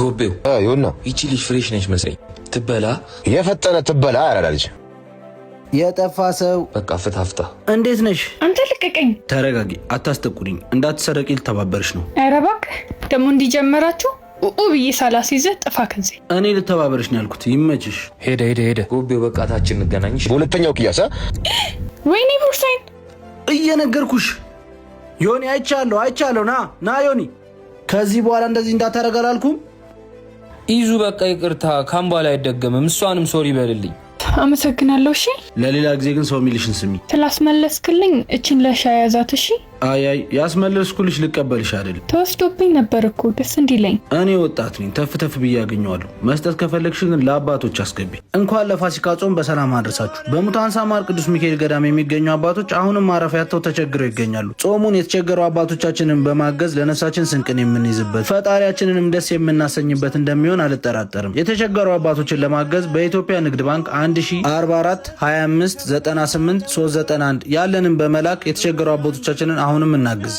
ጎቤው ይሁንና ይቺ ልጅ ፍሬሽ ነች መሰለኝ። ትበላ የፈጠነ ትበላ ያራዳልሽ የጠፋ ሰው በቃ ፍታፍታ። እንዴት ነሽ? አንተ ልቀቀኝ። ተረጋጊ፣ አታስጠቁኝ። እንዳትሰረቂ ልተባበርሽ ነው። ኧረ እባክህ ደግሞ እንዲጀመራችሁ ብዬ ሳላስይዘህ ጥፋ ከዚህ። እኔ ልተባበርሽ ነው ያልኩት። ይመችሽ። ሄደ ጎቤው በቃ ታችን እንገናኝሽ። በሁለተኛው ቅያሳ ወይኔ ቦርሳዬን እየነገርኩሽ ዮኒ አይቻለሁ። ና ዮኒ፣ ከዚህ በኋላ እንደዚህ እንዳታረግ አላልኩም? ይዙ በቃ ይቅርታ፣ ካምባላ አይደገምም። እሷንም ሶሪ በልልኝ። አመሰግናለሁ። እሺ ለሌላ ጊዜ ግን ሰው የሚልሽን ስሚ። ስላስመለስክልኝ እችን ለሻይ ያዛት። እሺ አይ ያስመለስኩልሽ ልቀበልሽ አይደል? ተወስዶብኝ ነበር እኮ ደስ እንዲለኝ። እኔ ወጣት ነኝ፣ ተፍ ብዬ ያገኘዋለሁ። መስጠት ከፈለግሽ ግን ለአባቶች አስገቢ። እንኳን ለፋሲካ ጾም በሰላም አድረሳችሁ። በሙታን ሳማር ቅዱስ ሚካኤል ገዳም የሚገኙ አባቶች አሁንም ማረፊያ አጥተው ተቸግረው ይገኛሉ። ጾሙን የተቸገሩ አባቶቻችንን በማገዝ ለነፍሳችን ስንቅን የምንይዝበት ፈጣሪያችንንም ደስ የምናሰኝበት እንደሚሆን አልጠራጠርም። የተቸገሩ አባቶችን ለማገዝ በኢትዮጵያ ንግድ ባንክ 1044 25 98 391 ያለንን በመላክ የተቸገሩ አባቶቻችንን አሁንም እናግዝ።